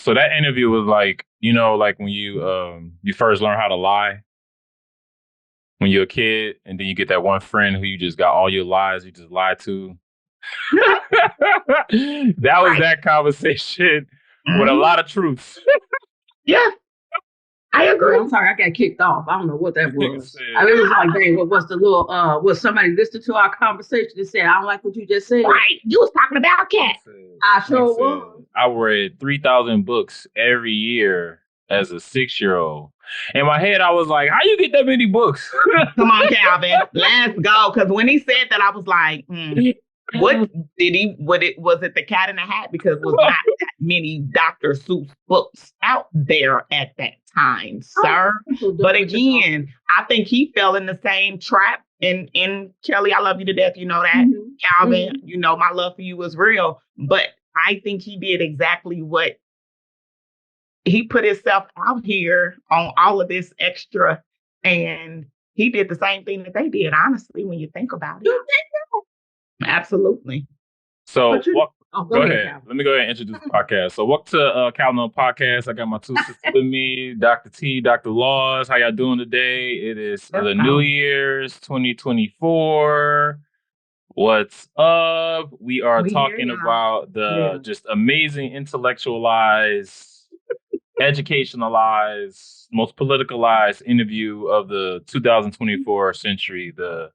So that interview was like, like when you first learn how to lie when you're a kid, and then you get that one friend who you just got all your lies you just lied to. That was that conversation with a lot of truths. Yeah, I agree. I'm sorry, I got kicked off. I don't know what that was. I mean, it was like, dang, what was the little, was somebody listening to our conversation and said, I don't like what you just said? Right. You was talking about Katt. I sure was. I read 3,000 books every year as a 6-year-old. In my head, I was like, how you get that many books? Come on, Calvin. Let's go. Because when he said that, I was like, what did he, was it the Cat in the Hat? Because it was not that many Dr. Seuss books out there at that time, sir. But again, I think he fell in the same trap. And Kelly, I love you to death. You know that. Mm-hmm. Calvin, you know my love for you was real. But I think he did exactly what he put himself out here on all of this extra. And he did the same thing that they did, honestly, when you think about it. Absolutely. So go ahead. Let me go ahead and introduce the podcast. So welcome to Calvin Podcast. I got my two sisters with me, Dr. T, Dr. Laws. How y'all doing today? It is the New Year's 2024. What's up? We are talking about the just amazing intellectualized, educationalized, most politicalized interview of the 2024 century, the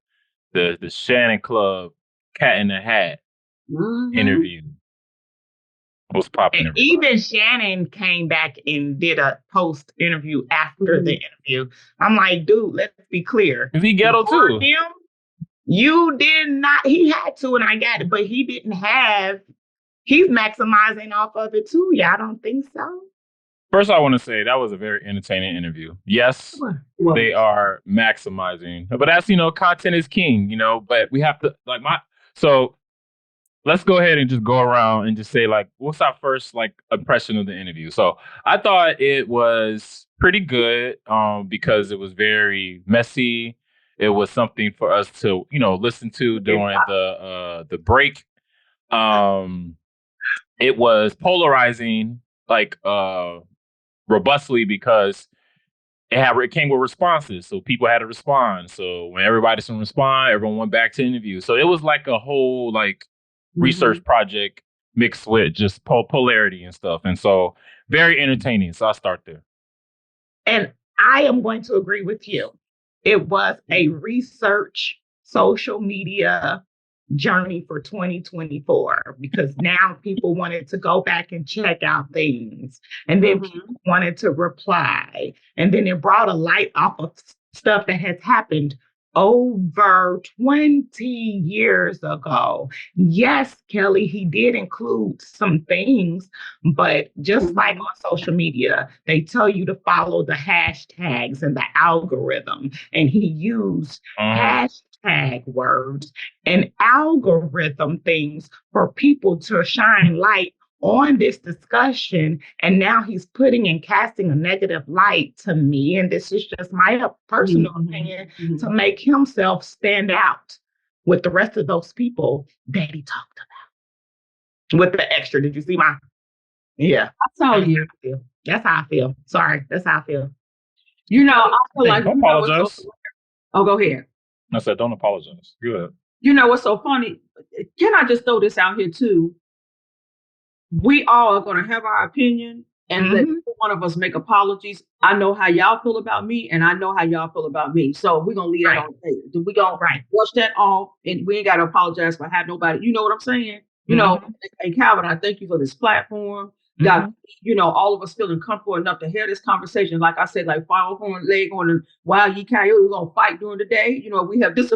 Shannon Club Cat in the Hat interview. Most popular. And even Shannon came back and did a post interview after the interview. I'm like, dude, let's be clear. Is he ghetto too? You did not. He had to, and I got it, but he didn't have. He's maximizing off of it too. Yeah, I don't think so. First, I want to say that was a very entertaining interview. Yes, they are maximizing, but as content is king. But we have to So let's go ahead and just go around and just say what's our first impression of the interview. So I thought it was pretty good because it was very messy. It was something for us to listen to during the break. It was polarizing robustly because it came with responses. So people had to respond. So when everybody didn't respond, everyone went back to interview. So it was like a whole research project mixed with just polarity and stuff. And so very entertaining. So I'll start there. And I am going to agree with you. It was a research social media journey for 2024 because now people wanted to go back and check out things, and then people wanted to reply, and then it brought a light off of stuff that has happened over 20 years ago. Yes, Kelly, he did include some things, but just like on social media, they tell you to follow the hashtags and the algorithm, and he used hashtag words and algorithm things for people to shine light on this discussion. And now he's putting and casting a negative light to me, and this is just my personal opinion, to make himself stand out with the rest of those people that he talked about. With the extra, did you see my? Yeah. I saw you. That's how I feel. Sorry, that's how I feel. I feel like don't apologize. Oh, go ahead. I said, don't apologize. Good. What's so funny? Can I just throw this out here too? We all are going to have our opinion, and let one of us make apologies. I know how y'all feel about me, and I know how y'all feel about me. So we're going to leave that on the table. We're going to brush that off, and we ain't got to apologize for having nobody. You know what I'm saying? And Calvin, I thank you for this platform. Got, all of us feeling comfortable enough to hear this conversation. Like I said, like Foghorn Leghorn and Wild Ye Coyote, we're going to fight during the day. We have this,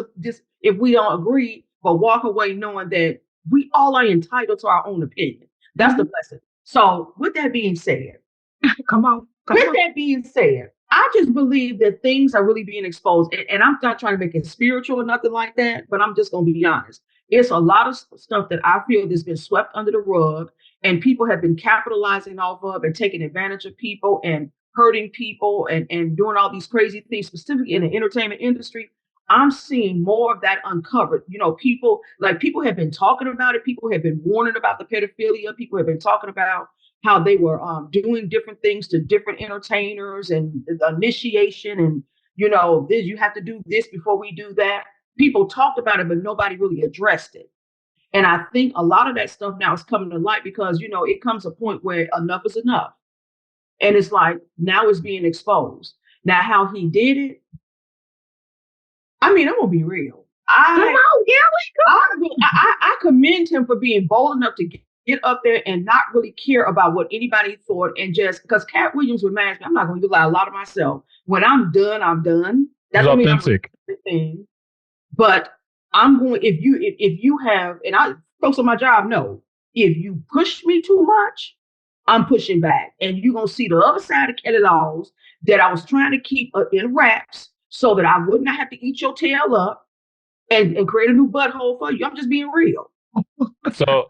if we don't agree, but walk away knowing that we all are entitled to our own opinion. That's the blessing. So with that being said, that being said, I just believe that things are really being exposed. And I'm not trying to make it spiritual or nothing like that, but I'm just going to be honest. It's a lot of stuff that I feel that's been swept under the rug, and people have been capitalizing off of and taking advantage of people and hurting people and doing all these crazy things, specifically in the entertainment industry. I'm seeing more of that uncovered. People have been talking about it. People have been warning about the pedophilia. People have been talking about how they were doing different things to different entertainers and the initiation and, you know, this, you have to do this before we do that. People talked about it, but nobody really addressed it. And I think a lot of that stuff now is coming to light because, you know, it comes a point where enough is enough. And it's like, now it's being exposed. Now, how he did it, I mean, I'm going to be real. I commend him for being bold enough to get up there and not really care about what anybody thought. And just because Katt Williams reminds me, I'm not going to lie a lot of myself. When I'm done, I'm done. That's authentic. Thing. But I'm going, if you have, and I folks on my job know, if you push me too much, I'm pushing back. And you're going to see the other side of Kelly Laws that I was trying to keep in wraps so that I would not have to eat your tail up and create a new butthole for you. I'm just being real. So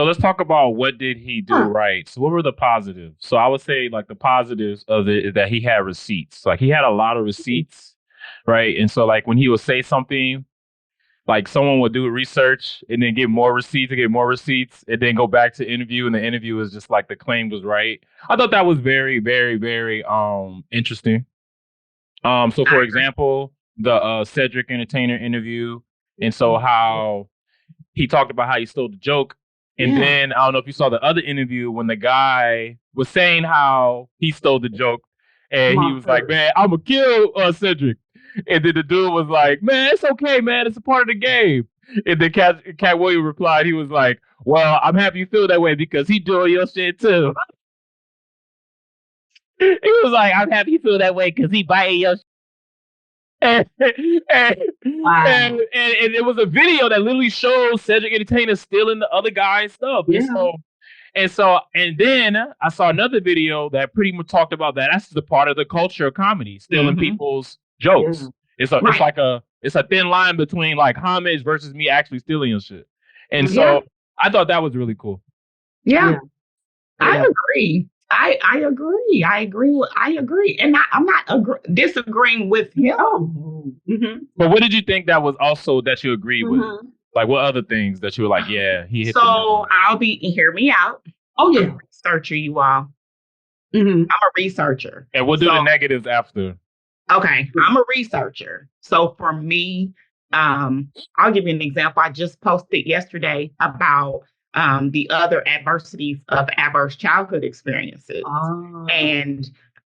let's talk about what did he do right. So what were the positives? So I would say like the positives of it is that he had receipts. Like he had a lot of receipts, right? And so like when he would say something, like someone would do research and then get more receipts and then go back to interview, and the interview was just like the claim was right. I thought that was very, very, very interesting. So for example, the Cedric Entertainer interview, and so how he talked about how he stole the joke. And then I don't know if you saw the other interview when the guy was saying how he stole the joke, and he was like, "Man, I'm gonna kill Cedric." And then the dude was like, "Man, it's okay, man. It's a part of the game." And then Katt Williams replied, he was like, "Well, I'm happy you feel that way because he doing your shit too." He was like, "I'm happy you feel that way because he biting your shit." And it was a video that literally shows Cedric Entertainer stealing the other guy's stuff. Yeah. And then I saw another video that pretty much talked about that. That's just a part of the culture of comedy, stealing people's jokes. Yeah. It's a thin line between like homage versus me actually stealing your shit. And so I thought that was really cool. Yeah. I agree. I agree. I agree. And I'm not disagreeing with him. But what did you think that was also that you agreed with? Like what other things that you were like, yeah, he hit So hear me out. Oh yeah. I'm a researcher, you all. I'm a researcher. And we'll do the negatives after. Okay. I'm a researcher. So for me, I'll give you an example. I just posted yesterday about the other adversities of adverse childhood experiences. And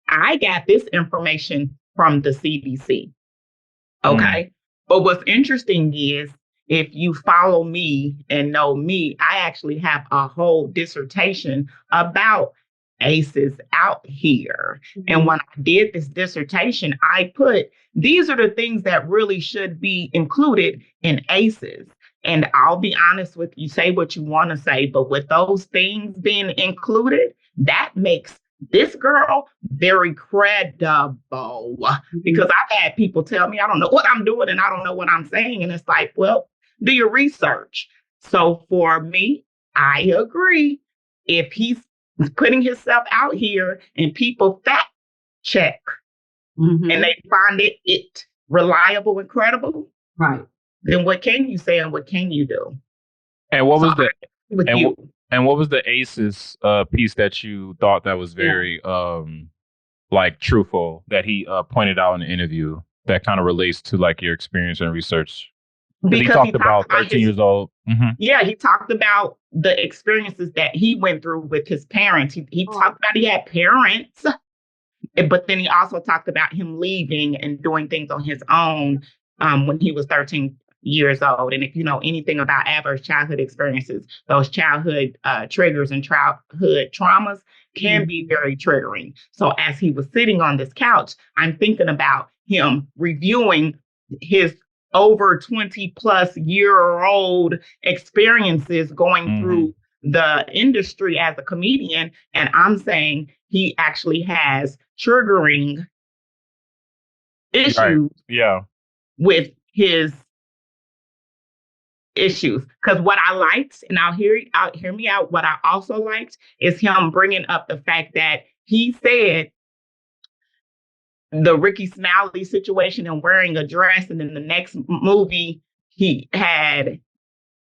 I got this information from the CDC. Okay. But what's interesting is if you follow me and know me, I actually have a whole dissertation about ACEs out here. And when I did this dissertation, I put, these are the things that really should be included in ACEs. And I'll be honest with you, say what you want to say, but with those things being included, that makes this girl very credible. Because I've had people tell me, I don't know what I'm doing and I don't know what I'm saying. And it's like, well, do your research. So for me, I agree. If he's putting himself out here and people fact check and they find it reliable and credible, right? Then what can you say and what can you do? And what was what was the ACEs piece that you thought that was very like truthful that he pointed out in the interview that kind of relates to like your experience and research? Because he talked about 13 years old. Yeah, he talked about the experiences that he went through with his parents. He talked about he had parents, but then he also talked about him leaving and doing things on his own when he was 13 years old. And if you know anything about adverse childhood experiences, those childhood triggers and childhood traumas can be very triggering. So as he was sitting on this couch, I'm thinking about him reviewing his over 20 plus year old experiences going through the industry as a comedian. And I'm saying he actually has triggering issues with his issues. Because what I liked, and hear me out, what I also liked is him bringing up the fact that he said the Ricky Smiley situation and wearing a dress, and then the next movie he had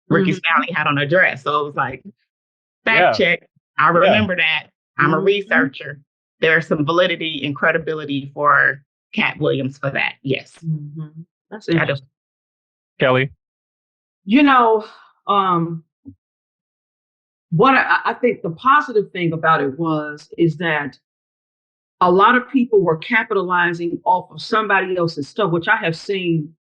Ricky Smiley had on a dress. So it was like fact check. I remember that. I'm a researcher. There's some validity and credibility for Katt Williams for that. Yes. Mm-hmm. That's interesting. Kelly? What I think the positive thing about it is that a lot of people were capitalizing off of somebody else's stuff, which I have seen.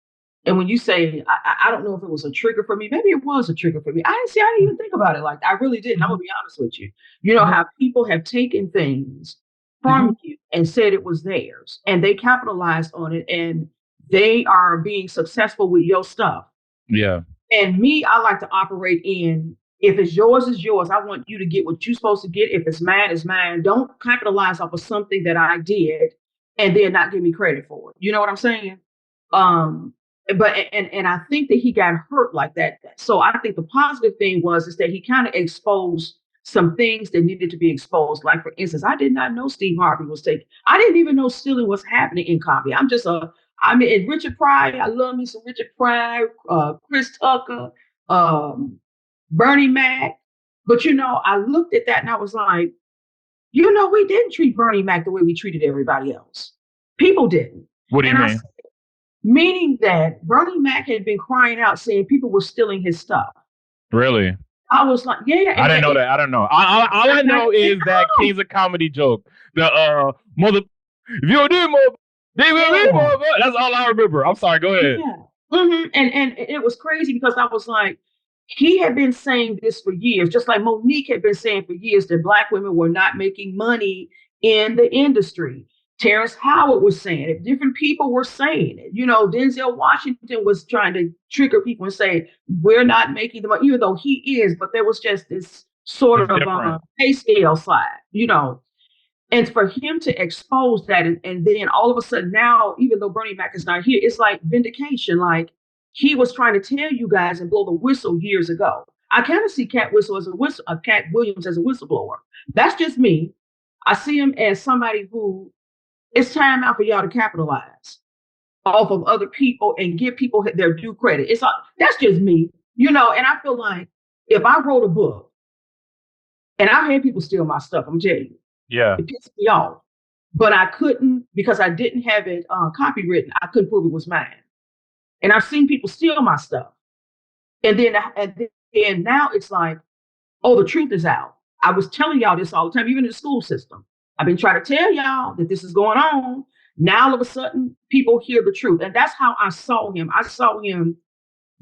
And when you say, I don't know if it was a trigger for me, maybe it was a trigger for me. I didn't even think about it like that. I really didn't. I'm going to be honest with you. You know how people have taken things from you and said it was theirs, and they capitalized on it, and they are being successful with your stuff. Yeah. And me, I like to operate in, if it's yours, it's yours. I want you to get what you're supposed to get. If it's mine, it's mine. Don't capitalize off of something that I did and then not give me credit for it. You know what I'm saying? But I think that he got hurt like that. So I think the positive thing is that he kind of exposed some things that needed to be exposed. Like, for instance, I did not know Steve Harvey was taken. I didn't even know stealing was happening in comedy. And Richard Pryor, I love me some Richard Pryor, Chris Tucker, Bernie Mac. But, I looked at that and I was like, we didn't treat Bernie Mac the way we treated everybody else. People didn't. What do you mean? Meaning that Bernie Mac had been crying out saying people were stealing his stuff. Really? I was like, yeah. I didn't know that. I don't know. All I know is that Kings of Comedy joke. The mother, if you did more, they will be more. That's all I remember. I'm sorry. Go ahead. Yeah. Mm-hmm. And it was crazy because I was like, he had been saying this for years, just like Monique had been saying for years that Black women were not making money in the industry. Terrence Howard was saying it. Different people were saying it. Denzel Washington was trying to trigger people and say, we're not making the money, even though he is, but there was just this sort of pay scale slide, And for him to expose that, and then all of a sudden now, even though Bernie Mac is not here, it's like vindication. Like, he was trying to tell you guys and blow the whistle years ago. I kind of see Katt Williams as a whistleblower. That's just me. I see him as somebody who, it's time out for y'all to capitalize off of other people and give people their due credit. That's just me, and I feel like if I wrote a book and I've had people steal my stuff, I'm telling you, it pissed me off, but I couldn't, because I didn't have it copywritten. I couldn't prove it was mine. And I've seen people steal my stuff. And then now it's like, oh, the truth is out. I was telling y'all this all the time, even in the school system. I've been trying to tell y'all that this is going on. Now, all of a sudden, people hear the truth. And that's how I saw him. I saw him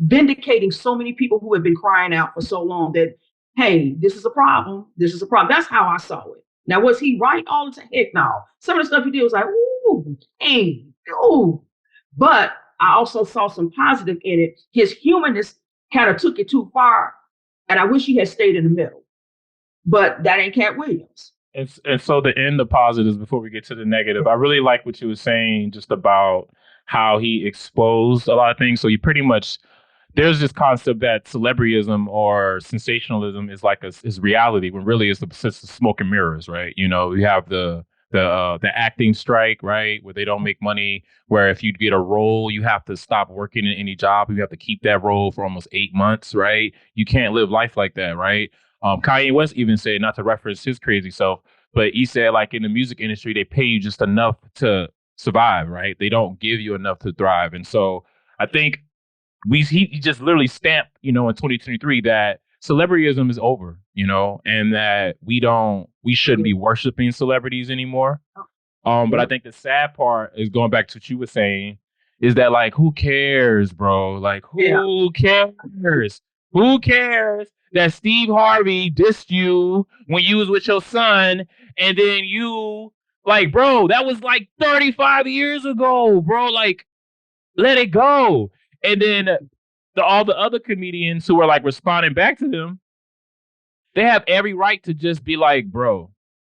vindicating so many people who had been crying out for so long that, hey, this is a problem. This is a problem. That's how I saw it. Now, was he right all the time? Heck no. Some of the stuff he did was like, ooh, dang, ooh. But I also saw some positive in it. His humanness kind of took it too far. And I wish he had stayed in the middle. But that ain't Katt Williams. And so the end of positives before we get to the negative, I really like what you were saying just about how he exposed a lot of things. So you pretty much, there's this concept that celebrityism or sensationalism is like is reality, when really it's the smoke and mirrors, right? You have the acting strike, right, where they don't make money, where if you get a role, you have to stop working in any job. You have to keep that role for almost 8 months, right? You can't live life like that, right? Kanye West even said, not to reference his crazy self, but he said, like, in the music industry, they pay you just enough to survive, right? They don't give you enough to thrive. And so I think he just literally stamped, in 2023 that celebrityism is over, and that we shouldn't be worshiping celebrities anymore. But I think the sad part is, going back to what you were saying, is that, like, who cares, bro? Like, who cares? Who cares that Steve Harvey dissed you when you was with your son, and then you, like, bro, that was like 35 years ago, bro. Like, let it go. And then all the other comedians who are, like, responding back to them, they have every right to just be like, bro,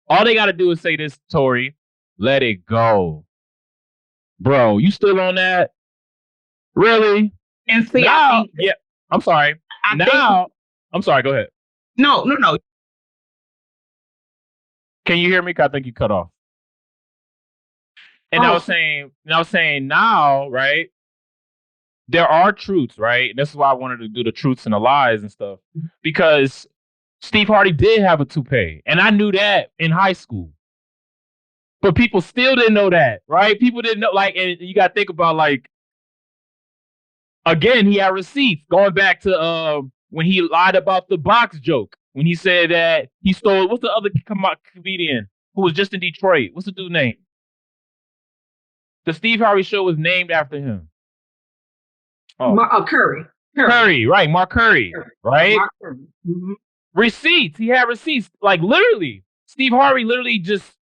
all they got to do is say this, Torie, let it go. Bro, you still on that? Really? And see, now, I'm sorry. I'm sorry, go ahead. No. Can you hear me? I think you cut off. And I was saying now, right? There are truths, right? And this is why I wanted to do the truths and the lies and stuff. Because Steve Harvey did have a toupee, and I knew that in high school. But people still didn't know that, right? People didn't know, like, and you got to think about, like, again, he had receipts going back to when he lied about the box joke, when he said that he stole, what's the other comedian who was just in Detroit? What's the dude's name? The Steve Harvey show was named after him. Oh, Curry. Curry, right? Mark Curry, right? Mark Curry. Mm-hmm. Receipts. He had receipts. Like, literally, Steve Harvey literally just,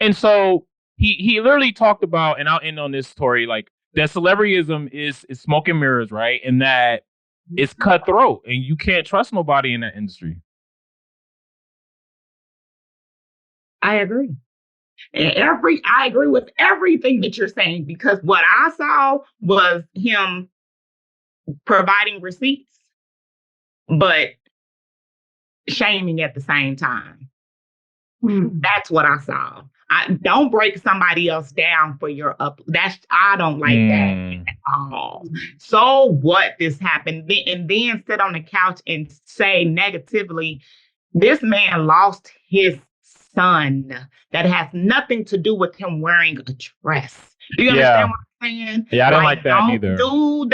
and so he literally talked about, and I'll end on this, Torie, like, that celebrityism is smoke and mirrors, right? And that it's cutthroat, and you can't trust nobody in that industry. I agree. And I agree with everything that you're saying, because what I saw was him providing receipts, but shaming at the same time. That's what I saw. I don't break somebody else down for your up. I don't like that at all. So what this happened, and then sit on the couch and say negatively, this man lost his son. That has nothing to do with him wearing a dress. Do you understand what I'm saying? Yeah, I don't like that either. Don't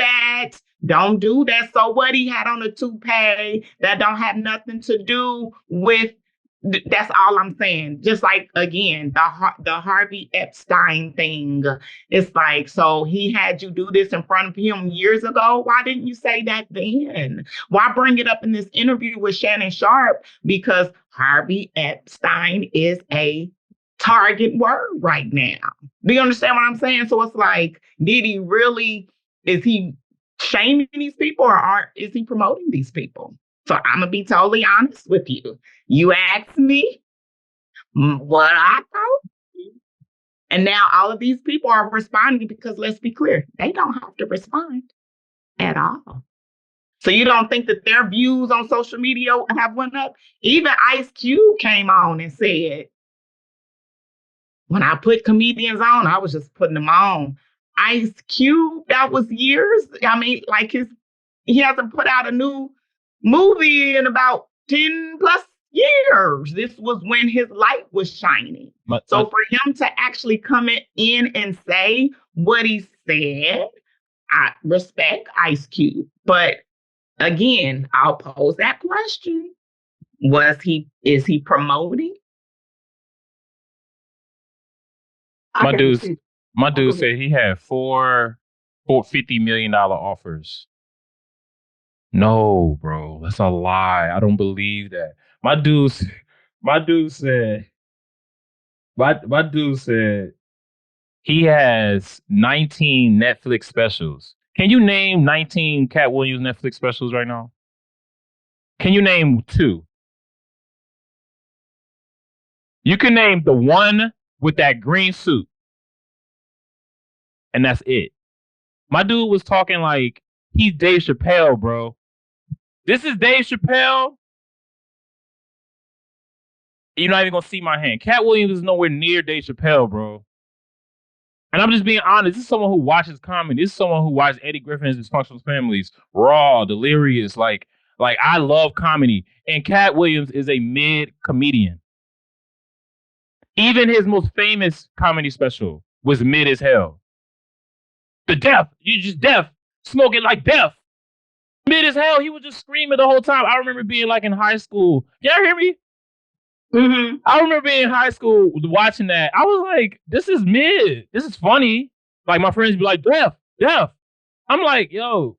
do that. So what, he had on a toupee that don't have nothing to do with. That's all I'm saying. Just like, again, the Harvey Epstein thing. It's like, so he had you do this in front of him years ago. Why didn't you say that then? Why bring it up in this interview with Shannon Sharpe? Because Harvey Epstein is a target word right now. Do you understand what I'm saying? So it's like, is he shaming these people, or is he promoting these people? So I'm going to be totally honest with you. You asked me what I thought, and now all of these people are responding, because let's be clear, they don't have to respond at all. So you don't think that their views on social media have went up? Even Ice Cube came on and said, when I put comedians on, I was just putting them on. Ice Cube, that was years. I mean, like, he hasn't put out a new movie in about 10 plus years. This was when his light was shining. So for him to actually come in and say what he said, I respect Ice Cube. But again, I'll pose that question. Is he promoting? My dude said he had four $50 million offers. No, bro, that's a lie. I don't believe that. My dude said he has 19 Netflix specials. Can you name 19 Katt Williams Netflix specials right now? Can you name 2? You can name the one with that green suit, and that's it. My dude was talking like he's Dave Chappelle, bro. This is Dave Chappelle. You're not even gonna see my hand. Katt Williams is nowhere near Dave Chappelle, bro. And I'm just being honest. This is someone who watches comedy. This is someone who watches Eddie Griffin's Dysfunctional Families, Raw, Delirious. Like I love comedy. And Katt Williams is a mid comedian. Even his most famous comedy special was mid as hell. The deaf. You just deaf. Smoking like deaf. Mid as hell. He was just screaming the whole time. I remember being like in high school. Y'all hear me? Mm-hmm. I remember being in high school watching that. I was like, this is mid. This is funny. Like, my friends be like, deaf. I'm like, yo,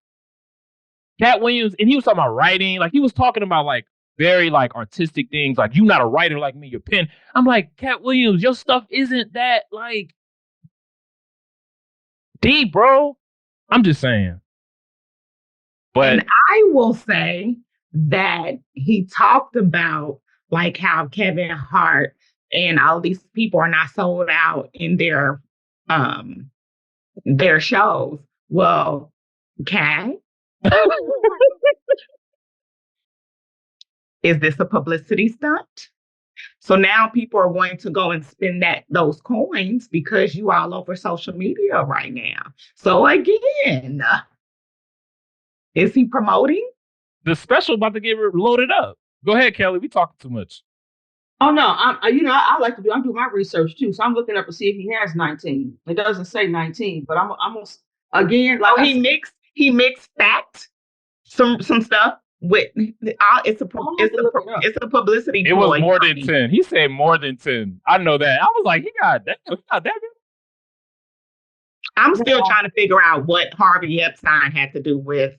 Katt Williams, and he was talking about writing. Like, he was talking about like very like artistic things. Like, you not a writer like me, your pen. I'm like, Katt Williams, your stuff isn't that like deep, bro. I'm just saying. But and I will say that he talked about like how Kevin Hart and all these people are not sold out in their shows. Well, Katt, is this a publicity stunt? So now people are going to go and spend those coins because you all over social media right now. So again, is he promoting? The special about to get loaded up. Go ahead, Kelly. We talking too much. Oh no, I like to do. I'm doing my research too, so I'm looking up to see if he has 19. It doesn't say 19, but I'm almost again like he mixed facts, some stuff with it's a publicity ploy. It was more than 10. He said more than 10. I know that. I was like, he got that. I'm still trying to figure out what Harvey Epstein had to do with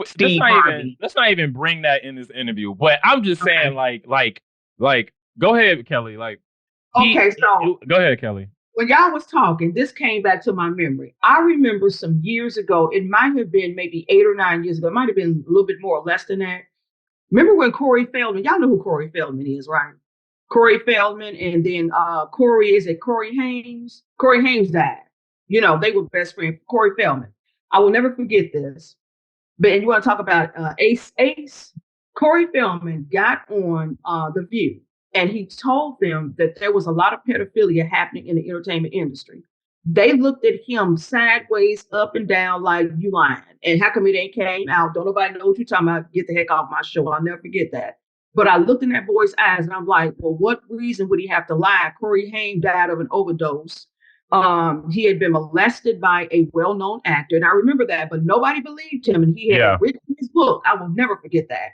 Steve Harvey. Let's not even bring that in this interview. But I'm just saying, like, go ahead, Kelly. So go ahead, Kelly. When y'all was talking, this came back to my memory. I remember some years ago, it might have been maybe 8 or 9 years ago. It might have been a little bit more or less than that. Remember when Corey Feldman, y'all know who Corey Feldman is, right? Corey Feldman, and then Corey Haim? Corey Haim died. They were best friends. Corey Feldman. I will never forget this. But you want to talk about Ace? Corey Feldman got on The View, and he told them that there was a lot of pedophilia happening in the entertainment industry. They looked at him sideways, up and down, like, you lying. And how come it ain't came out? Don't nobody know what you're talking about. Get the heck off my show. I'll never forget that. But I looked in that boy's eyes and I'm like, well, what reason would he have to lie? Corey Haim died of an overdose. He had been molested by a well-known actor. And I remember that, but nobody believed him. And he had written his book. I will never forget that.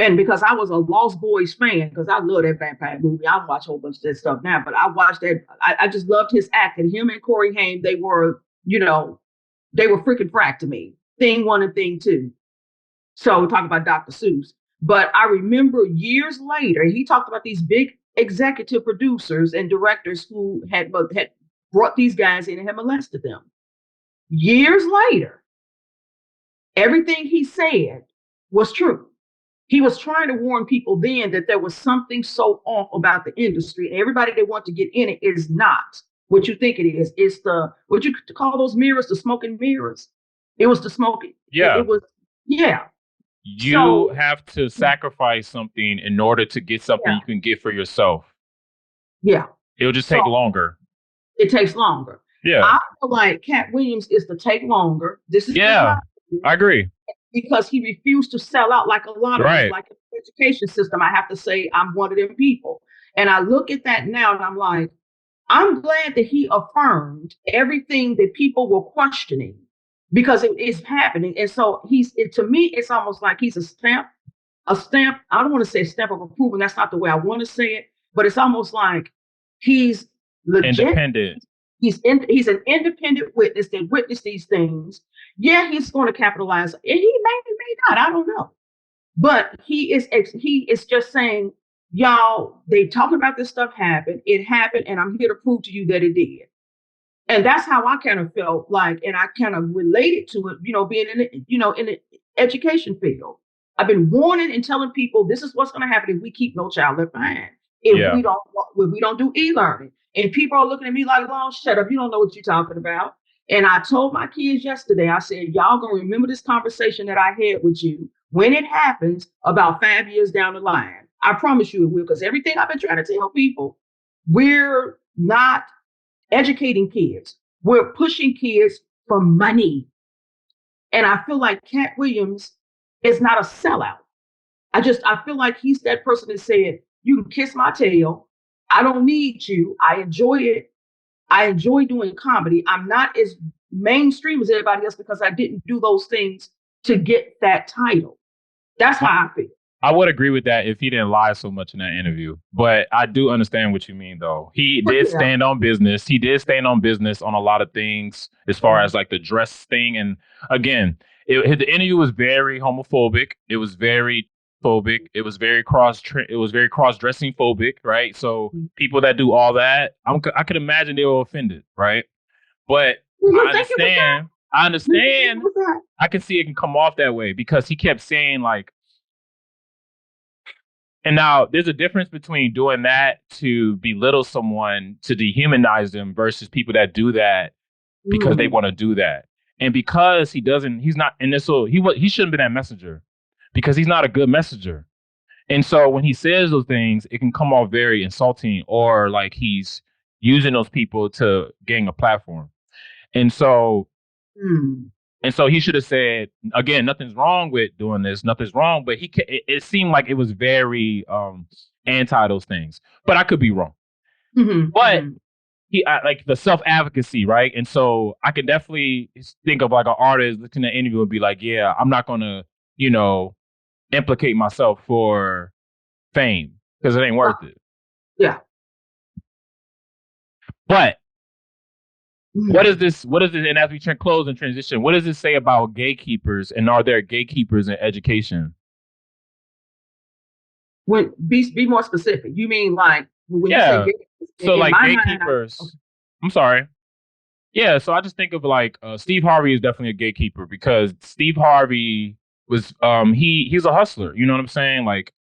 And because I was a Lost Boys fan, because I love that vampire movie. I watch a whole bunch of that stuff now, but I watched that. I just loved his acting. Him and Corey Haim, they were freaking frack to me. Thing 1 and thing 2. So we talk about Dr. Seuss. But I remember years later, he talked about these big executive producers and directors who had brought these guys in and had molested them. Years later, everything he said was true. He was trying to warn people then that there was something so off about the industry. And everybody that wants to get in it is not what you think it is. It's what you call those mirrors, the smoking mirrors. It was the smoking. Yeah. It was, yeah. You have to sacrifice something in order to get something you can get for yourself. Yeah. It'll just take longer. It takes longer. Yeah. I feel like Katt Williams is to take longer. This is I agree. Because he refused to sell out like a lot of us, like the education system. I have to say I'm one of them people. And I look at that now and I'm like, I'm glad that he affirmed everything that people were questioning because it is happening. And so to me, it's almost like he's a stamp. I don't want to say a stamp of approval. That's not the way I want to say it, but it's almost like he's legit. Independent. He's an independent witness that witnessed these things. Yeah, he's going to capitalize, and he may not. I don't know, but he is just saying, y'all. They talking about this stuff happened. It happened, and I'm here to prove to you that it did. And that's how I kind of felt like, and I kind of related to it. Being in the education field, I've been warning and telling people this is what's going to happen if we keep No Child Left Behind. If we don't do e-learning. And people are looking at me like, "Oh, shut up! You don't know what you're talking about." And I told my kids yesterday, I said, "Y'all gonna remember this conversation that I had with you when it happens about 5 years down the line. I promise you it will, because everything I've been trying to tell people, we're not educating kids. We're pushing kids for money." And I feel like Katt Williams is not a sellout. I feel like he's that person that said, "You can kiss my tail. I don't need you. I enjoy it. I enjoy doing comedy. I'm not as mainstream as everybody else because I didn't do those things to get that title." That's how I feel. I would agree with that if he didn't lie so much in that interview. But I do understand what you mean, though. He did stand on business. He did stand on business on a lot of things as far as like the dress thing. And again, the interview was very homophobic. It was very phobic. It was very cross-dressing phobic, right? So people that do all that, I could imagine they were offended, right? But I understand. I can see it can come off that way because he kept saying like, and now there's a difference between doing that to belittle someone, to dehumanize them versus people that do that because they want to do that. And because he shouldn't be that messenger. Because he's not a good messenger. And so when he says those things, it can come off very insulting or like he's using those people to gain a platform. And so And so he should have said, again, nothing's wrong with doing this, nothing's wrong. But it seemed like it was very anti those things. But I could be wrong. Mm-hmm. But like the self advocacy, right? And so I can definitely think of like an artist looking at an interview and be like, yeah, I'm not gonna, implicate myself for fame because it ain't worth it. Yeah. But what is this? And as we close and transition, what does this say about gatekeepers? And are there gatekeepers in education? When be more specific. You mean like when you say gatekeepers? So like gatekeepers. I'm sorry. Yeah, so I just think of like Steve Harvey is definitely a gatekeeper because Steve Harvey was he's a hustler. You know what I'm saying? Like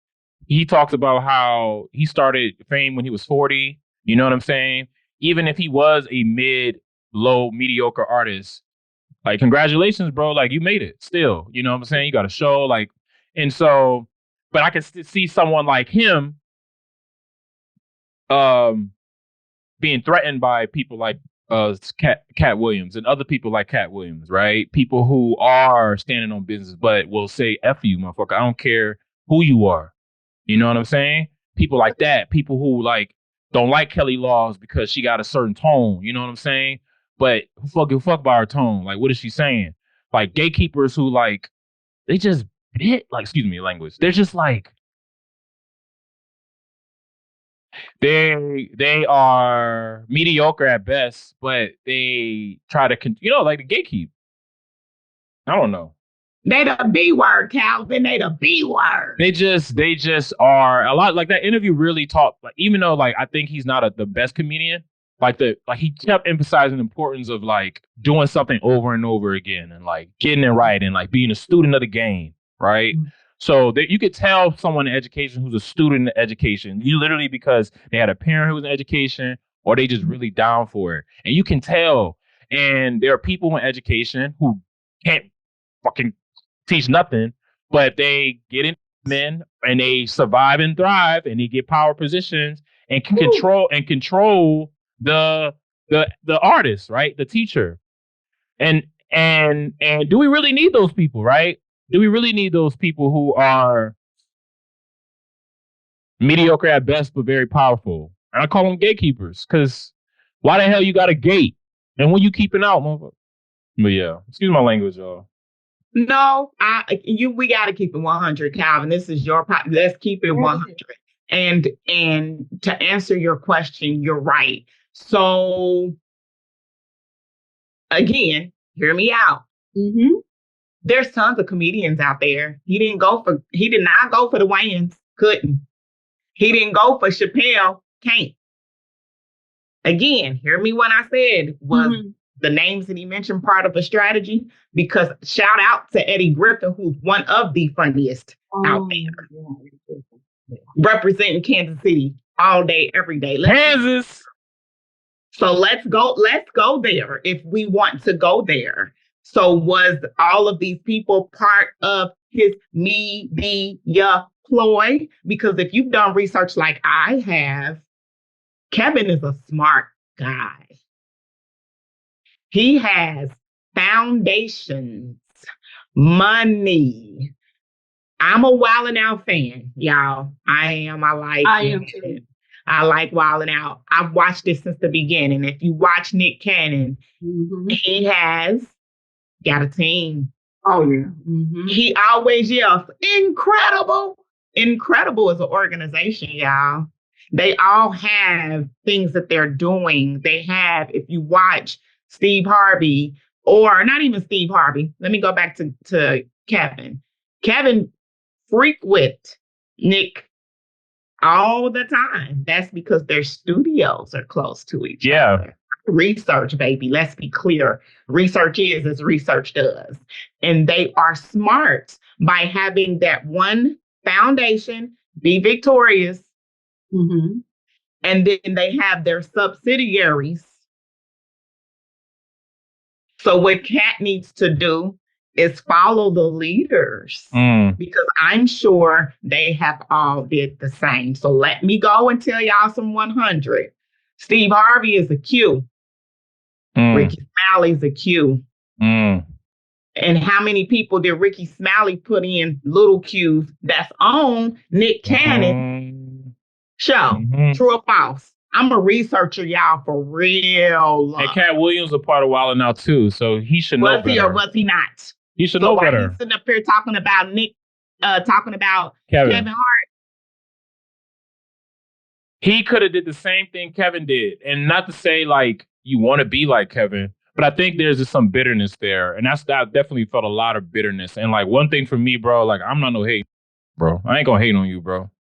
he talks about how he started fame when he was 40. You know what I'm saying? Even if he was a low, mediocre artist, like congratulations, bro. Like you made it still. You know what I'm saying? You got a show, like, and so, but I can see someone like him being threatened by people like Katt Williams and other people like Katt Williams, right? People who are standing on business, but will say "F you, motherfucker." I don't care who you are. You know what I'm saying? People like that. People who like don't like Kelly Laws because she got a certain tone. You know what I'm saying? But who fuck by her tone? Like, what is she saying? Like gatekeepers who like they just hit like, excuse me, language. They're just like they are mediocre at best, but they try to like the gatekeep. I don't know. They the B word, Calvin. They the B word. They just are a lot like that interview really talked like even though like I think he's not the best comedian, like he kept emphasizing the importance of like doing something over and over again and like getting it right and like being a student of the game, right? Mm-hmm. So you could tell someone in education who's a student in education, you literally because they had a parent who was in education or they just really down for it. And you can tell. And there are people in education who can't fucking teach nothing, but they get in men and they survive and thrive and they get power positions and can control the artist, right? The teacher. And do we really need those people, right? Do we really need those people who are mediocre at best but very powerful? And I call them gatekeepers because why the hell you got a gate? And when you keeping out, motherfucker? But yeah, excuse my language, y'all. No, we got to keep it 100, Calvin. This is your let's keep it 100. And to answer your question, you're right. So again, hear me out. Mm-hmm. There's tons of comedians out there. He did not go for the Wayans, couldn't. He didn't go for Chappelle, can't. Again, hear me when I said was the names that he mentioned part of a strategy, because shout out to Eddie Griffin, who's one of the funniest out there. Yeah. Representing Kansas City all day, every day. Kansas. So let's go there if we want to go there. So was all of these people part of his media ploy? Because if you've done research like I have, Kevin is a smart guy. He has foundations, money. I'm a Wild 'N Out fan, y'all. I am too. I like Wild 'N Out. I've watched this since the beginning. If you watch Nick Cannon, he has got a team. Oh, yeah. Mm-hmm. He always yells, incredible. Incredible as an organization, y'all. They all have things that they're doing. They have, if you watch Steve Harvey, or not even Steve Harvey, let me go back to Kevin. Kevin freak with Nick all the time. That's because their studios are close to each other. Research, baby. Let's be clear. Research is as research does. And they are smart by having that one foundation, be victorious. Mm-hmm. And then they have their subsidiaries. So what Katt needs to do is follow the leaders, because I'm sure they have all did the same. So let me go and tell y'all some 100. Steve Harvey is a Q. Ricky Smiley's a Q. And how many people did Ricky Smiley put in little cues that's on Nick Cannon show? True or false? I'm a researcher, y'all, for real. And Katt Williams a part of Wild 'N Out too, so he should know better. Was he or was he not? He should know better. He's sitting up here talking about talking about Kevin Hart. He could have did the same thing Kevin did, and not to say like you want to be like Kevin, but I think there's just some bitterness there, and I definitely felt a lot of bitterness. And like one thing for me, bro, like I'm not no hate, bro. I ain't gonna hate on you, bro.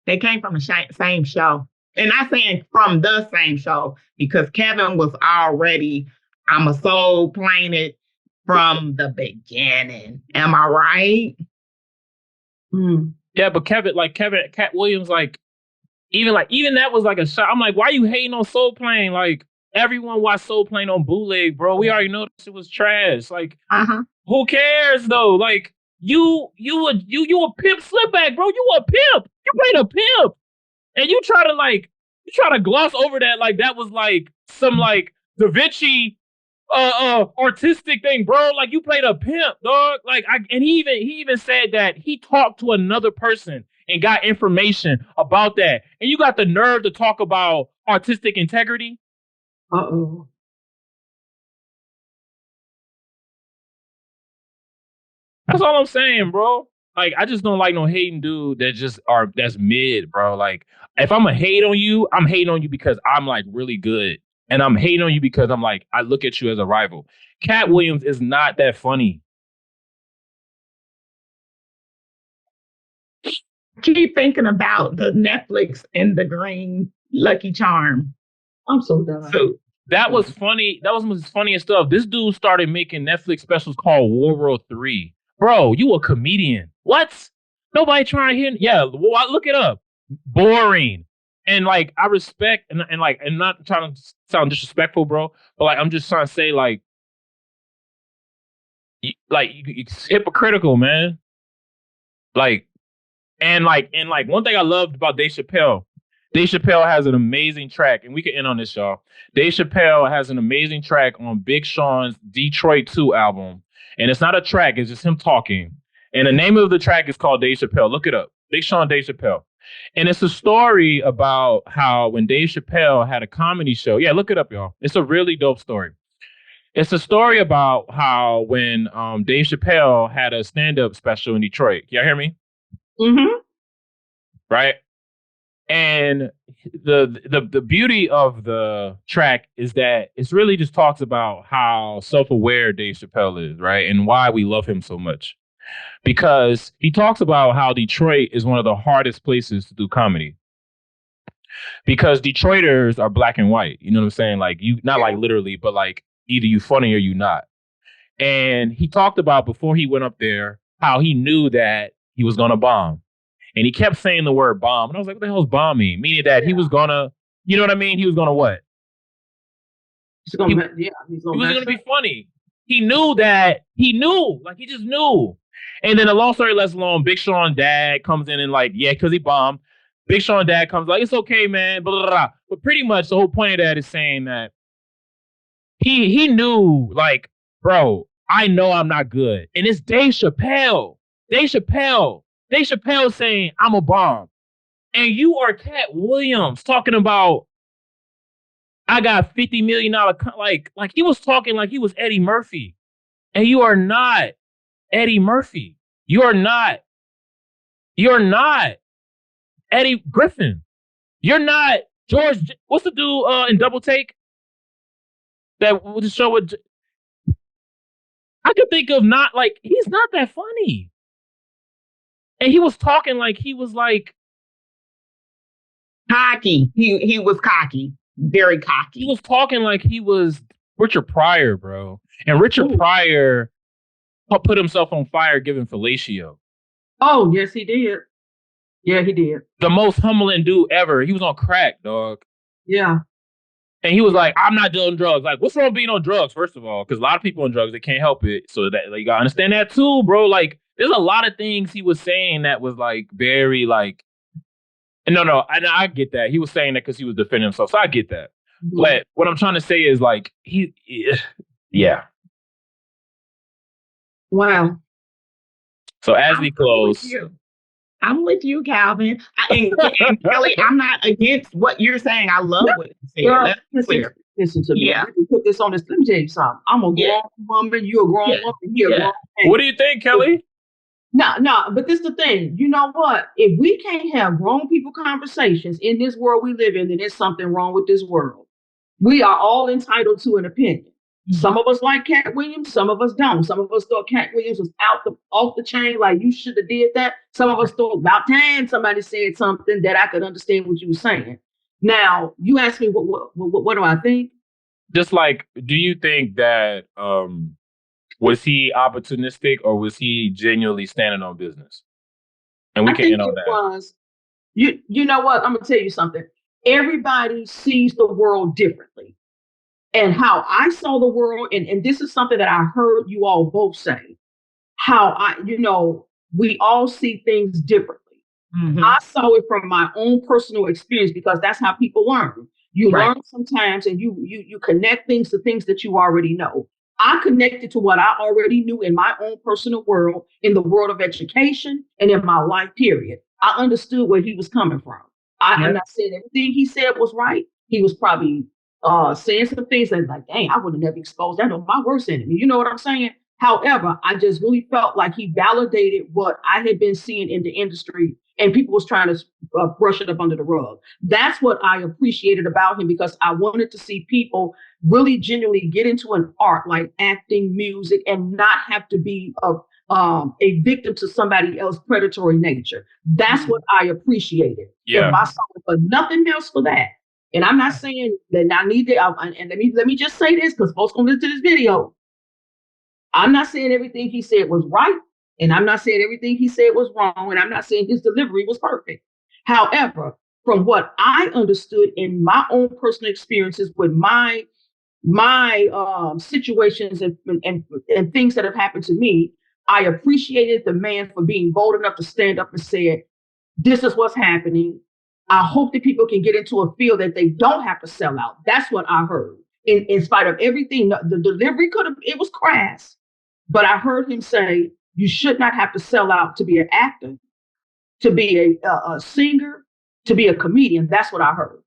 They came from the same show. And not saying from the same show, because Kevin was already, I'm a Soul Planet from the beginning. Am I right? Yeah, but Katt Williams, even that was like a shot. I'm like, why you hating on Soul Plane? Like, everyone watched Soul Plane on bootleg, bro. We already know this shit was trash. Like, who cares though? Like, you a pimp slipback, bro. You a pimp. You played a pimp. And you try to gloss over that like that was like some like Da Vinci artistic thing, bro. Like you played a pimp, dog. Like and he even said that he talked to another person and got information about that. And you got the nerve to talk about artistic integrity? Uh-oh. That's all I'm saying, bro. Like, I just don't like no hating dude that's mid, bro. Like, if I'm a hate on you, I'm hating on you because I'm like really good. And I'm hating on you because I'm like, I look at you as a rival. Katt Williams is not that funny. Keep thinking about the Netflix and the green Lucky Charm. I'm so done. So that was funny. That was the funniest stuff. This dude started making Netflix specials called War World 3. Bro, you a comedian. What? Nobody trying to hear. Yeah, look it up. Boring. And like, I respect and not trying to sound disrespectful, bro, but like, I'm just trying to say like it's hypocritical, man. Like, and one thing I loved about Dave Chappelle has an amazing track, and we can end on this, y'all. Dave Chappelle has an amazing track on Big Sean's Detroit 2 album. And it's not a track, it's just him talking. And the name of the track is called Dave Chappelle. Look it up. Big Sean, Dave Chappelle. And it's a story about how when Dave Chappelle had a comedy show. Yeah, look it up, y'all. It's a really dope story. It's a story about how when Dave Chappelle had a stand-up special in Detroit. Y'all hear me? Mm-hmm. Right? And the beauty of the track is that it's really just talks about how self-aware Dave Chappelle is, right? And why we love him so much. Because he talks about how Detroit is one of the hardest places to do comedy. Because Detroiters are black and white. You know what I'm saying? Like not like literally, but like either you funny or you not. And he talked about before he went up there, how he knew that he was going to bomb. And he kept saying the word bomb. And I was like, what the hell is bomb mean? Meaning that he was going to, you know what I mean? He was going to what? He's going to be funny. He knew that. He knew. Like, he just knew. And then the long story less long, Big Sean dad comes in and like, yeah, because he bombed. Big Sean dad comes like, it's okay, man. Blah, blah, blah. But pretty much the whole point of that is saying that he knew, like, bro, I know I'm not good. And it's Dave Chappelle. Dave Chappelle saying, I'm a bomb. And you are Katt Williams talking about, I got $50 million. Like he was talking like he was Eddie Murphy. And you are not Eddie Murphy. You're not Eddie Griffin. You're not George. What's the dude in Double Take? That with the show with. I could think of not like he's not that funny. And he was talking like he was like cocky. He was cocky, very cocky. He was talking like he was Richard Pryor, bro. And Richard Pryor put himself on fire giving fellatio. Oh, yes, he did. Yeah, he did. The most humbling dude ever. He was on crack, dog. Yeah. And he was like, I'm not doing drugs. Like, what's wrong with being on drugs, first of all? Because a lot of people on drugs, they can't help it. So that like, you gotta understand that too, bro. Like, there's a lot of things he was saying that was like very like, no, I get that. He was saying that because he was defending himself. So I get that. Mm-hmm. But what I'm trying to say is like, Yeah. Wow. So as we close, I'm with you, Calvin. And Kelly, I'm not against what you're saying. I love what you said. Girl, That's clear. listen to me. Yeah. Let me put this on this. Let me tell you something. I'm a grown woman. You're a grown woman. You're a grown man. What do you think, Kelly? No, but this is the thing. You know what? If we can't have grown people conversations in this world we live in, then there's something wrong with this world. We are all entitled to an opinion. Mm-hmm. Some of us like Katt Williams, some of us don't. Some of us thought Katt Williams was off the chain, like you should have did that. Some of us thought about time somebody said something that I could understand what you were saying. Now, you asked me what do I think? Just like, do you think that was he opportunistic or was he genuinely standing on business? And we can end on that. Was. You know what? I'm gonna tell you something. Everybody sees the world differently. And how I saw the world, and this is something that I heard you all both say, how we all see things differently. Mm-hmm. I saw it from my own personal experience because that's how people learn. You learn sometimes and you connect things to things that you already know. I connected to what I already knew in my own personal world, in the world of education and in my life period. I understood where he was coming from. I'm not saying everything he said was right. He was probably saying some things that like, dang, I would have never exposed that to my worst enemy. You know what I'm saying? However, I just really felt like he validated what I had been seeing in the industry and people was trying to brush it up under the rug. That's what I appreciated about him because I wanted to see people really genuinely get into an art like acting, music, and not have to be a victim to somebody else's predatory nature. That's what I appreciated. Yeah. If I saw it for nothing else for that. And I'm not saying that I need to, and let me just say this because folks gonna listen to this video. I'm not saying everything he said was right, and I'm not saying everything he said was wrong, and I'm not saying his delivery was perfect. However, from what I understood in my own personal experiences with my situations and things that have happened to me, I appreciated the man for being bold enough to stand up and say, this is what's happening. I hope that people can get into a field that they don't have to sell out. That's what I heard. In spite of everything, the delivery it was crass, but I heard him say, you should not have to sell out to be an actor, to be a singer, to be a comedian. That's what I heard.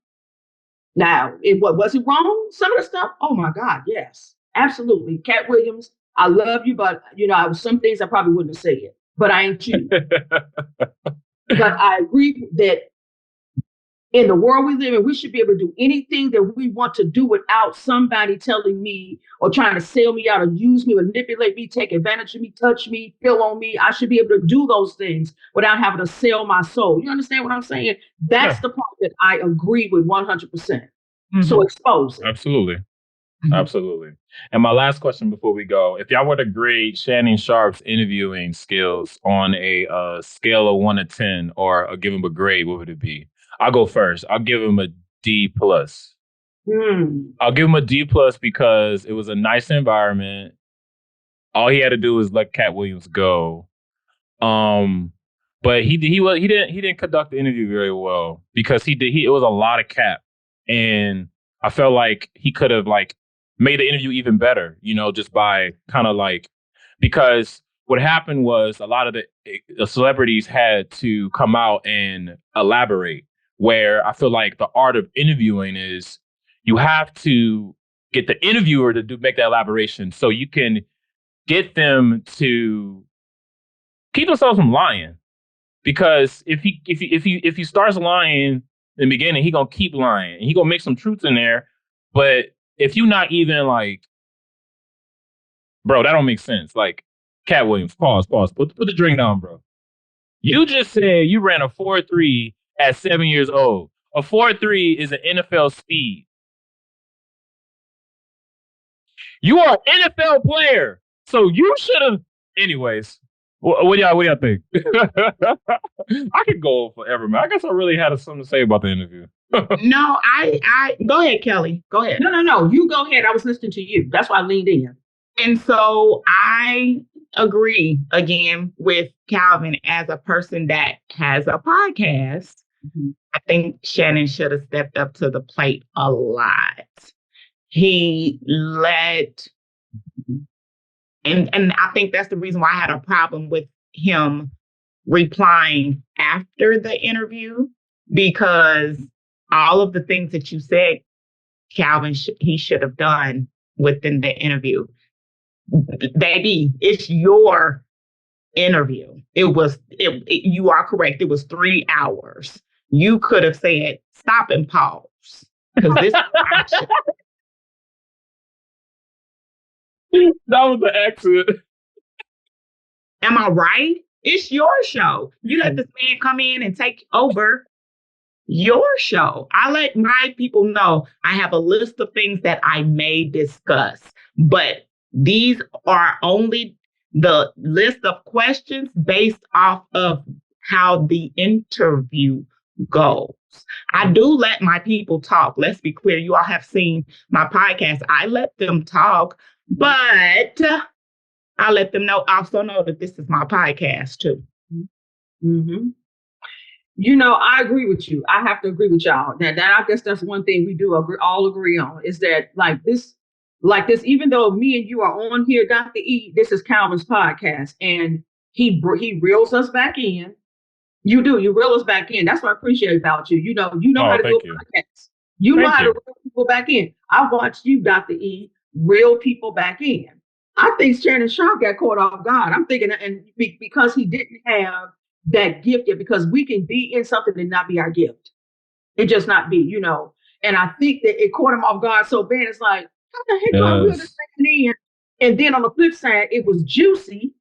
Now, was it wrong? Some of the stuff, oh my God, yes, absolutely. Katt Williams, I love you, but some things I probably wouldn't have said, but I ain't you. But I agree that in the world we live in, we should be able to do anything that we want to do without somebody telling me or trying to sell me out or use me, manipulate me, take advantage of me, touch me, feel on me. I should be able to do those things without having to sell my soul. You understand what I'm saying? That's the part that I agree with 100%. Mm-hmm. So expose it. Absolutely. Mm-hmm. Absolutely. And my last question before we go, if y'all were to grade Shannon Sharpe's interviewing skills on a scale of 1 to 10 or give him a grade, what would it be? I'll go first. I'll give him a D+. I'll give him a D+ because it was a nice environment. All he had to do was let Katt Williams go. But he didn't conduct the interview very well because it was a lot of cap. And I felt like he could have made the interview even better, just by kind of because what happened was a lot of the celebrities had to come out and elaborate, where I feel like the art of interviewing is you have to get the interviewer to make that elaboration so you can get them to keep themselves from lying. Because if he starts lying in the beginning, he gonna keep lying. And he gonna make some truths in there. But if you not even bro, that don't make sense. Katt Williams, pause. Put the drink down, bro. You just said you ran a 4.3 at 7 years old. A 4.3 is an NFL speed. You are an NFL player, so you should have. Anyways, what do y'all think? I could go on forever, man. I guess I really had something to say about the interview. No, I go ahead, Kelly. Go ahead. No. You go ahead. I was listening to you. That's why I leaned in. And so I agree again with Calvin as a person that has a podcast. Mm-hmm. I think Shannon should have stepped up to the plate a lot. He let And I think that's the reason why I had a problem with him replying after the interview, because all of the things that you said, Calvin, he should have done within the interview. Baby, it's your interview. You are correct. It was 3 hours. You could have said, stop and pause. Because this that was the exit. Am I right? It's your show. You let this man come in and take over your show. I let my people know I have a list of things that I may discuss, but these are only the list of questions based off of how the interview goes. I do let my people talk. Let's be clear. You all have seen my podcast. I let them talk, but I let them also know that this is my podcast too. Mm-hmm. You know, I agree with you. I have to agree with y'all. That I guess that's one thing we do all agree on, is that like this, even though me and you are on here, Dr. E, this is Calvin's podcast, and he reels us back in. You reel us back in. That's what I appreciate about you. You know how to do a podcast. You know how to reel people back in. I watched you, Dr. E, reel people back in. I think Shannon Sharp got caught off guard. I'm thinking, and because he didn't have that gift yet, because we can be in something and not be our gift. It just not be, you know. And I think that it caught him off guard so bad. It's like, how the heck do I reel this thing in? And then on the flip side, it was juicy.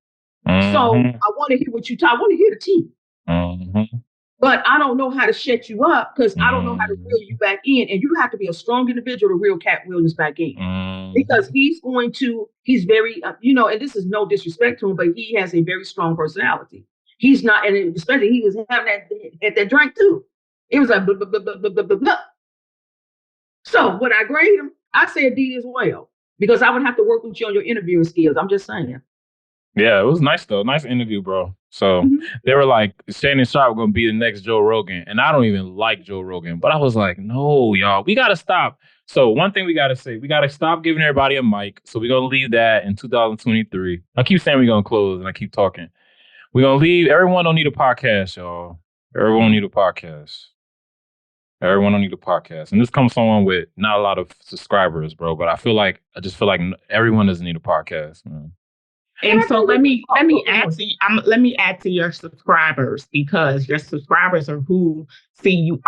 Mm-hmm. So I want to hear what you talk. I want to hear the tea. Mm-hmm. But I don't know how to shut you up, because I don't know how to reel you back in. And you have to be a strong individual to reel Katt Williams back in. Because he's very, and this is no disrespect to him, but he has a very strong personality. He's not, and especially he was having that drink too. It was like, blah, blah, blah, blah, blah, blah, blah. So would I grade him? I say a D as well, because I would have to work with you on your interviewing skills. I'm just saying. Yeah, it was nice though. Nice interview, bro. So they were like, Shannon Sharp going to be the next Joe Rogan. And I don't even like Joe Rogan. But I was like, no, y'all, we got to stop. So one thing we got to say, we got to stop giving everybody a mic. So we're going to leave that in 2023. I keep saying we're going to close, and I keep talking. We're going to leave. Everyone don't need a podcast, y'all. Everyone need a podcast. Everyone don't need a podcast. And this comes from someone with not a lot of subscribers, bro. But I just feel like everyone doesn't need a podcast, man. And so let me add to your subscribers, because your subscribers are who see you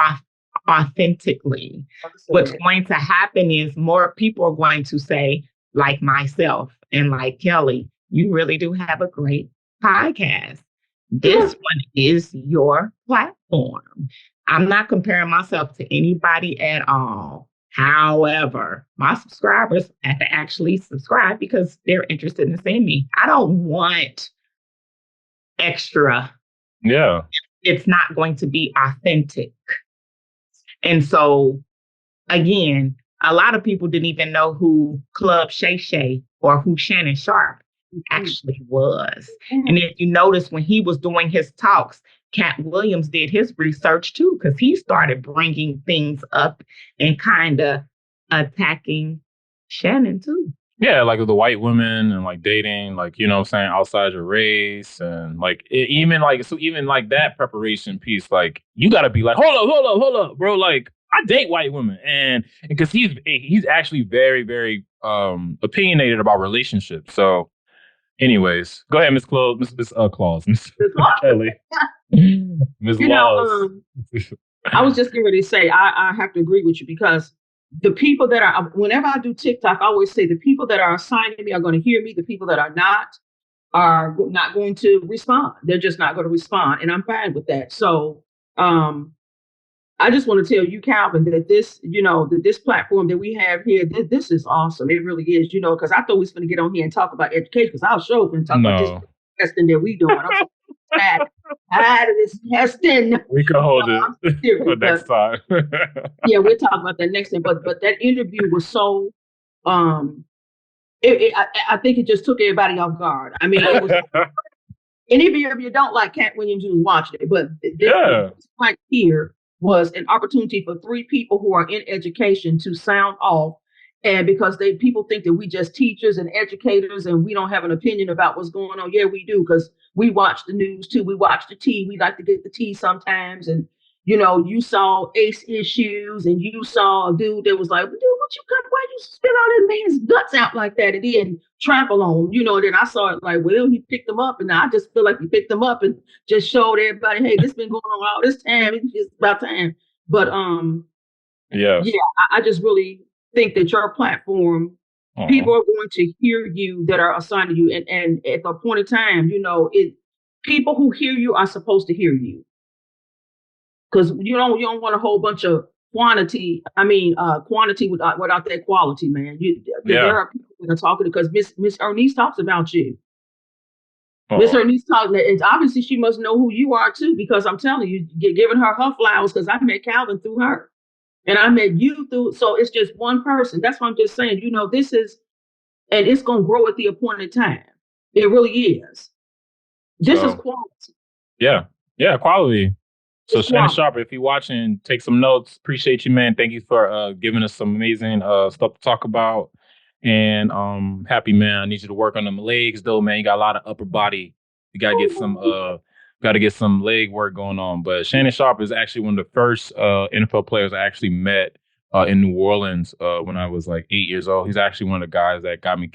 authentically. What's going to happen is more people are going to say, like myself and like Kelly, you really do have a great podcast. This one is your platform. I'm not comparing myself to anybody at all. However, my subscribers have to actually subscribe because they're interested in seeing me. I don't want extra. Yeah. It's not going to be authentic. And so, again, a lot of people didn't even know who Club Shay Shay or who Shannon Sharp actually was. And if you notice, when he was doing his talks, Katt Williams did his research too, because he started bringing things up and kind of attacking Shannon too. Yeah, like the white women and like dating, like, you know what I'm saying, outside your race, and like even like that preparation piece, like you got to be like, hold up, bro, like I date white women, and because he's actually very, very opinionated about relationships. So anyways, go ahead, Miss Claus, Miss Kelly. Ms. Laws. I was just getting ready to say, I have to agree with you, because the people that are, whenever I do TikTok, I always say the people that are assigning me are going to hear me. The people that are not going to respond. They're just not going to respond. And I'm fine with that. So I just want to tell you, Calvin, that this platform that we have here, this is awesome. It really is, because I thought we was going to get on here and talk about education, because I'll show up and talk about this testing that we doing. I'm so tired of this testing. We can hold it for next time. Yeah, we'll talk about that next time. But that interview was so, I think it just took everybody off guard. I mean, it was, and even if you don't like Katt Williams, who's watching it, but this right here was an opportunity for three people who are in education to sound off And because people think that we just teachers and educators and we don't have an opinion about what's going on. Yeah, we do, because we watch the news too. We watch the tea. We like to get the tea sometimes. And you saw Ace issues, and you saw a dude that was like, dude, why you spit all that man's guts out like that? And then trample on, then I saw it like, well, he picked them up. And I just feel like he picked them up and just showed everybody, hey, this been going on all this time. It's just about time. But yeah, I just really think that your platform, people are going to hear you that are assigned to you. And at the appointed time, people who hear you are supposed to hear you. Because you don't want a whole bunch of quantity. Quantity without that quality, man. There are people that are talking, because Miss Ernest talks about you. Miss Ernest talking, and obviously she must know who you are too, because I'm telling you, giving her flowers, because I met Calvin through her, and I met you through. So it's just one person. That's what I'm just saying. This is, and it's gonna grow at the appointed time. It really is. This is quality. Yeah, quality. So Shannon Sharp, if you're watching, take some notes. Appreciate you, man. Thank you for giving us some amazing stuff to talk about. And happy, man. I need you to work on them legs, though, man. You got a lot of upper body. You gotta get some leg work going on. But Shannon Sharp is actually one of the first NFL players I actually met in New Orleans when I was like 8 years old. He's actually one of the guys that got me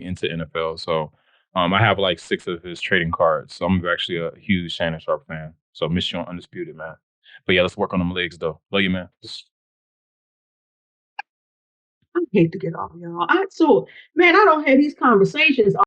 into NFL. So I have like 6 of his trading cards. So I'm actually a huge Shannon Sharp fan. So miss you on Undisputed, man. But yeah, let's work on them legs, though. Love you, man. I hate to get off, y'all. I don't have these conversations